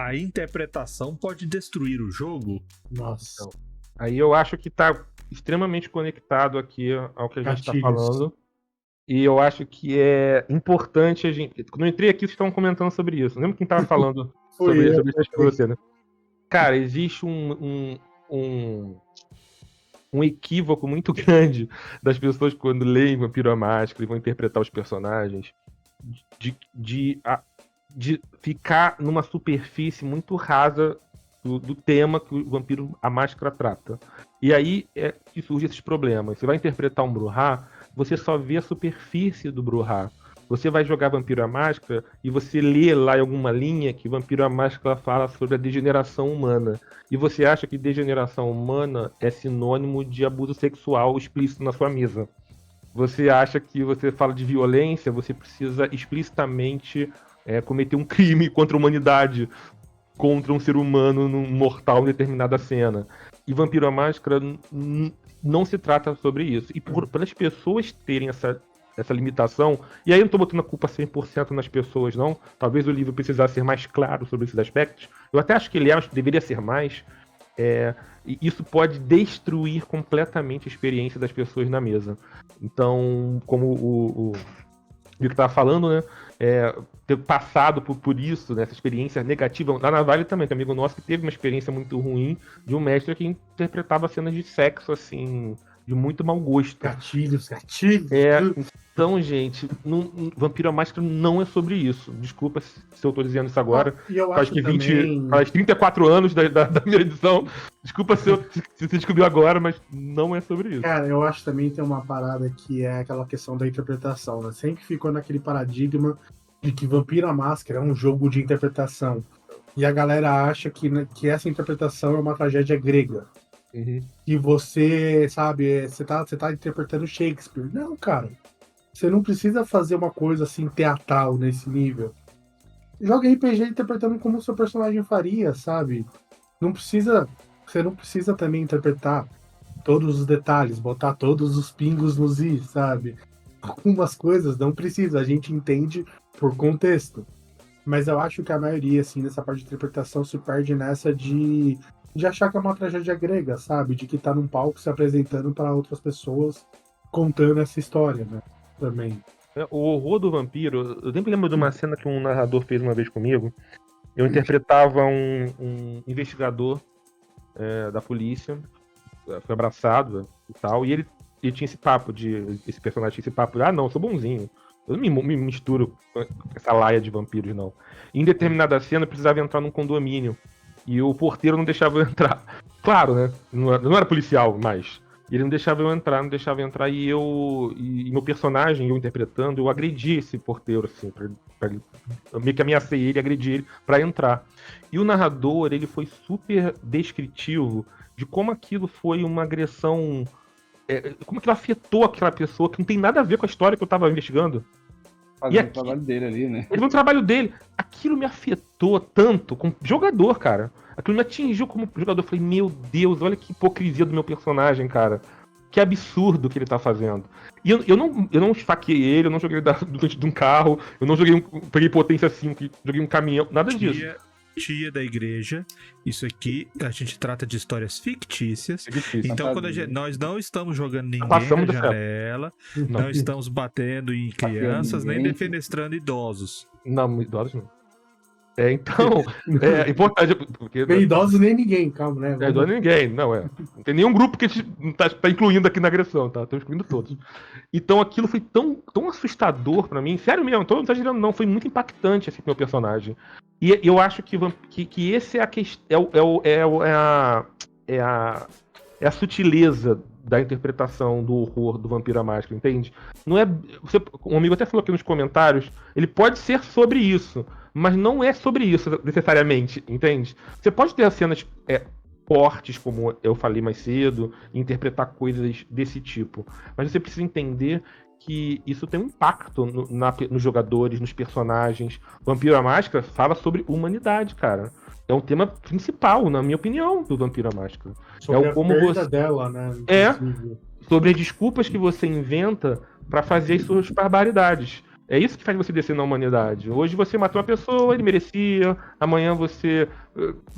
a interpretação pode destruir o jogo? Nossa. Então, aí eu acho que tá extremamente conectado aqui ao que a gente tá Gatilhos. falando. E eu acho que é importante a gente. Quando eu entrei aqui, vocês estavam comentando sobre isso. Não lembro quem tava falando sobre isso com você, né? Cara, existe um equívoco muito grande das pessoas quando leem Vampiro à Máscara e vão interpretar os personagens de ficar numa superfície muito rasa do tema que o Vampiro à Máscara trata. E aí é que surgem esses problemas. Você vai interpretar um Brujah, você só vê a superfície do Brujah. Você vai jogar Vampiro à Máscara e você lê lá em alguma linha que Vampiro à Máscara fala sobre a degeneração humana. E você acha que degeneração humana é sinônimo de abuso sexual explícito na sua mesa. Você acha que você fala de violência, você precisa explicitamente cometer um crime contra a humanidade, contra um ser humano num mortal em determinada cena. E Vampiro à Máscara não se trata sobre isso. E pelas pessoas terem essa limitação, e aí eu não tô botando a culpa 100% nas pessoas, não. Talvez o livro precisasse ser mais claro sobre esses aspectos. Eu até acho que ele mas deveria ser mais. E isso pode destruir completamente a experiência das pessoas na mesa. Então, como o Vitor estava falando, né? Ter passado por isso, né, essa experiência negativa. Lá na Vale também, tem um amigo nosso que teve uma experiência muito ruim de um mestre que interpretava cenas de sexo, assim, de muito mau gosto. Gatilhos. Então, gente, Vampiro à Máscara não é sobre isso. Desculpa se eu tô dizendo isso agora. E eu faz acho que também... faz 34 anos da primeira edição. Desculpa se você descobriu agora, mas não é sobre isso. Cara, eu acho também que tem uma parada que é aquela questão da interpretação, né? Sempre ficou naquele paradigma de que Vampiro à Máscara é um jogo de interpretação. E a galera acha que essa interpretação é uma tragédia grega. Uhum. E você, sabe, você tá interpretando Shakespeare. Não, cara. Você não precisa fazer uma coisa assim teatral nesse nível. Joga RPG interpretando como o seu personagem faria, sabe? Você não precisa também interpretar todos os detalhes, botar todos os pingos nos i, sabe? Algumas coisas não precisa, a gente entende por contexto. Mas eu acho que a maioria, assim, nessa parte de interpretação se perde nessa de achar que é uma tragédia grega, sabe? De que tá num palco se apresentando para outras pessoas contando essa história, né? Também. O horror do vampiro, eu sempre lembro de uma cena que um narrador fez uma vez comigo. Eu interpretava um investigador da polícia, foi abraçado e tal, e ele tinha esse papo esse personagem tinha esse papo de, não, eu sou bonzinho. Eu não me misturo com essa laia de vampiros, não. E em determinada cena eu precisava entrar num condomínio. E o porteiro não deixava eu entrar. Claro, né? Não era policial mais. Ele não deixava eu entrar, e meu personagem, eu interpretando, eu agredi esse porteiro, assim, eu meio que ameacei ele, agredi ele pra entrar. E o narrador, ele foi super descritivo de como aquilo foi uma agressão, como aquilo afetou aquela pessoa que não tem nada a ver com a história que eu tava investigando. Fazendo o trabalho dele ali, né? Ele no trabalho dele. Aquilo me afetou tanto como jogador, cara. Aquilo me atingiu como jogador. Eu falei, meu Deus, olha que hipocrisia do meu personagem, cara. Que absurdo que ele tá fazendo. E eu não esfaqueei ele, eu não joguei dentro de um carro, eu não peguei potência 5, joguei um caminhão, nada disso. Tia da igreja, isso aqui a gente trata de histórias fictícias. Então quando nós não estamos jogando ninguém na janela, não estamos batendo em crianças, nem defenestrando idosos. Não, idosos não. Então, é importante. Porque, nem idosos nem ninguém, calma, né? Idosos nem ninguém, não é. Não tem nenhum grupo que a gente tá incluindo aqui na agressão, tá? Estamos incluindo todos. Então aquilo foi tão assustador pra mim, sério mesmo, não tô exagerando, não, foi muito impactante assim, pro meu personagem. E eu acho que esse é a sutileza da interpretação do horror do Vampiro à Máscara, entende? Não é. Um amigo até falou aqui nos comentários, ele pode ser sobre isso, mas não é sobre isso necessariamente, entende? Você pode ter cenas fortes, como eu falei mais cedo, e interpretar coisas desse tipo, mas você precisa entender que isso tem um impacto nos jogadores, nos personagens. Vampiro à Máscara fala sobre humanidade, cara. É um tema principal, na minha opinião, do Vampiro à Máscara. Sobre a perda dela, né? Sobre as desculpas que você inventa pra fazer as suas barbaridades. É isso que faz você descer na humanidade. Hoje você matou uma pessoa, ele merecia. Amanhã você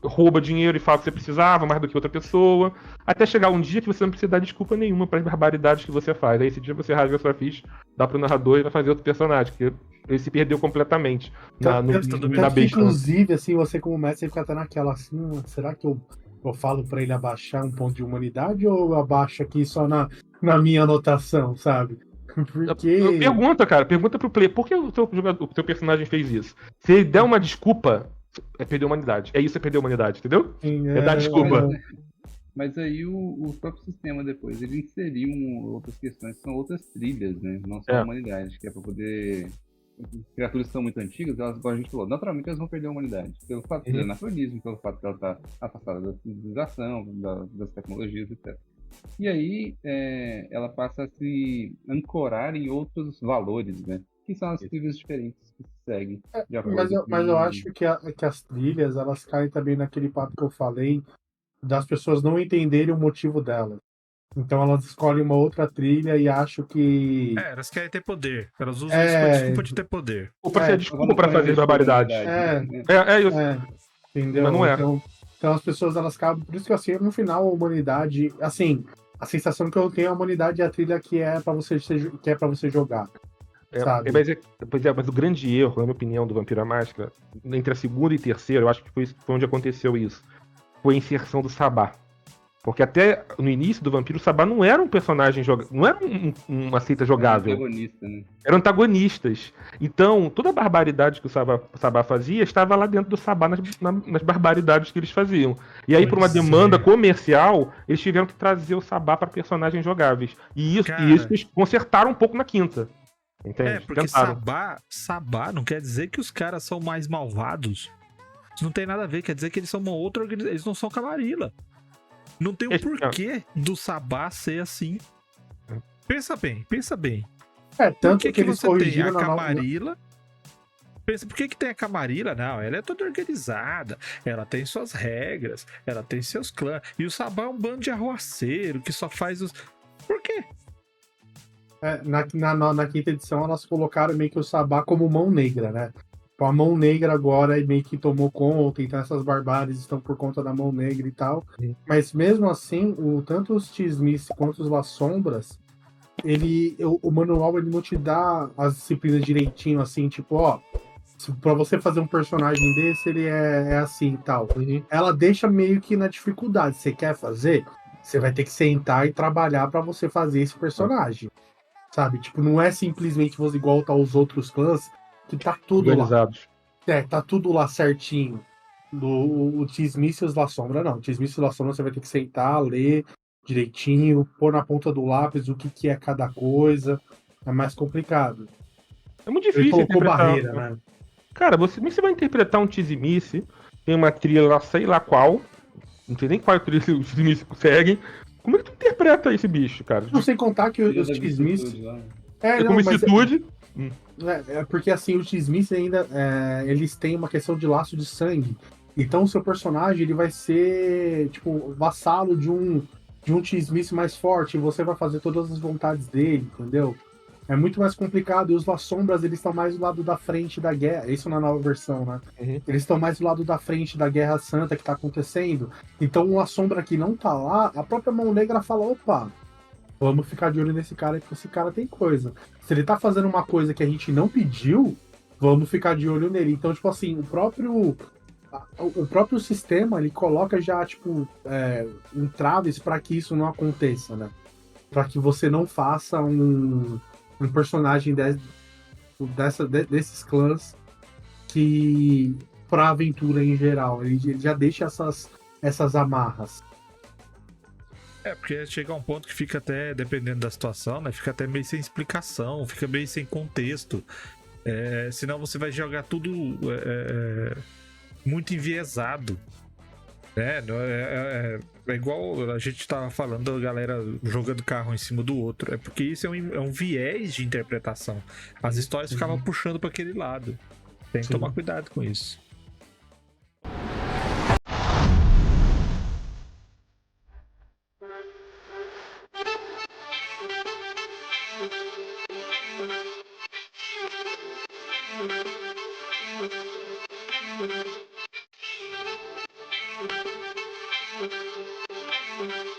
rouba dinheiro e fala que você precisava mais do que outra pessoa. Até chegar um dia que você não precisa dar desculpa nenhuma para as barbaridades que você faz. Aí esse dia você rasga sua ficha, dá pro narrador e vai fazer outro personagem. Porque ele se perdeu completamente na besta. Inclusive, assim, você como mestre fica até naquela assim, será que eu falo pra ele abaixar um ponto de humanidade ou eu abaixo aqui só na minha anotação, sabe? Porque... Pergunta pro player, por que o teu personagem fez isso? Se ele der uma desculpa, é perder a humanidade. É isso, é perder a humanidade, entendeu? É dar desculpa. Mas aí o próprio sistema depois, ele inseriu outras questões, que são outras trilhas, né? Não só a humanidade, que é pra poder... Criaturas que são muito antigas, elas, como a gente falou, naturalmente elas vão perder a humanidade. Pelo fato de ser anacronismo, pelo fato de ela estar afastada da civilização, das tecnologias, etc. E aí ela passa a se ancorar em outros valores, né? Que são as trilhas diferentes que se seguem. Mas eu acho que as trilhas, elas caem também naquele papo que eu falei, das pessoas não entenderem o motivo delas. Então elas escolhem uma outra trilha e acham que... elas querem ter poder. Elas usam isso como desculpa de ter poder. Ou pra ser desculpa pra fazer barbaridade. Entendeu? Mas não é. Então as pessoas, elas acabam... Por isso que assim, no final, a humanidade... Assim, a sensação que eu tenho, a humanidade é a trilha que é pra você jogar. Sabe? Mas o grande erro, na minha opinião, do Vampiro à Máscara, entre a segunda e terceira, eu acho que foi onde aconteceu isso, foi a inserção do Sabá. Porque até no início do Vampiro, o Sabá não era um personagem jogável, não era uma seita jogável. Era antagonista, né? Eram antagonistas. Então, toda a barbaridade que o Sabá fazia estava lá dentro do Sabá nas barbaridades que eles faziam. E aí, por uma demanda comercial, eles tiveram que trazer o Sabá para personagens jogáveis. E isso eles consertaram um pouco na quinta. Entende? Porque Sabá não quer dizer que os caras são mais malvados. Isso não tem nada a ver, quer dizer que eles são uma outra organização. Eles não são Camarilla. Não tem um porquê do Sabá ser assim. Pensa bem. Tanto que eles você tem a Camarilla? Pensa, por que tem a Camarilla? Não, ela é toda organizada. Ela tem suas regras. Ela tem seus clãs. E o Sabá é um bando de arruaceiro que só faz os... Por quê? Na quinta edição, elas colocaram meio que o Sabá como mão negra, né? A mão negra agora meio que tomou conta, então essas barbáries estão por conta da mão negra e tal. Mas mesmo assim, tanto os Tizmice quanto os Las Sombras, o manual ele não te dá as disciplinas direitinho, assim, tipo, pra você fazer um personagem desse, ele é assim e tal. Ela deixa meio que na dificuldade. Você quer fazer? Você vai ter que sentar e trabalhar pra você fazer esse personagem. Sabe? Tipo, não é simplesmente você igual tá os outros clãs, que tá tudo lá. Tá tudo lá certinho. O Tizmice e os La Sombra, não. O Tizmice e La Sombra você vai ter que sentar, ler direitinho, pôr na ponta do lápis o que é cada coisa. É mais complicado. É muito difícil. Ele colocou barreira, né? Cara, você vai interpretar um Tizmice, tem uma trilha lá, sei lá qual, não sei nem qual trilha os Tizmice conseguem. Como é que tu interpreta esse bicho, cara? Não sei contar que os Tizmice... como vicissitude... porque assim, os Tizmice ainda eles têm uma questão de laço de sangue. Então o seu personagem ele vai ser tipo vassalo de um Tizmice mais forte. E você vai fazer todas as vontades dele, entendeu? É muito mais complicado. E os Las Sombras eles estão mais do lado da frente da guerra. Isso na nova versão, né? Eles estão mais do lado da frente da Guerra Santa que tá acontecendo. Então uma sombra que não tá lá, a própria Mão Negra fala, opa, vamos ficar de olho nesse cara, porque esse cara tem coisa. Se ele tá fazendo uma coisa que a gente não pediu, vamos ficar de olho nele. Então, tipo assim, o próprio sistema, ele coloca já, tipo, entraves para que isso não aconteça, né? Para que você não faça um personagem desses clãs que, pra aventura em geral, ele já deixa essas amarras. Porque chega a um ponto que fica até, dependendo da situação, né? Fica até meio sem explicação, fica meio sem contexto. Senão você vai jogar tudo muito enviesado. É igual a gente tava falando, a galera jogando carro em cima do outro. É porque isso é um viés de interpretação. As histórias ficavam puxando para aquele lado. Tem que tomar cuidado com isso. Thank you.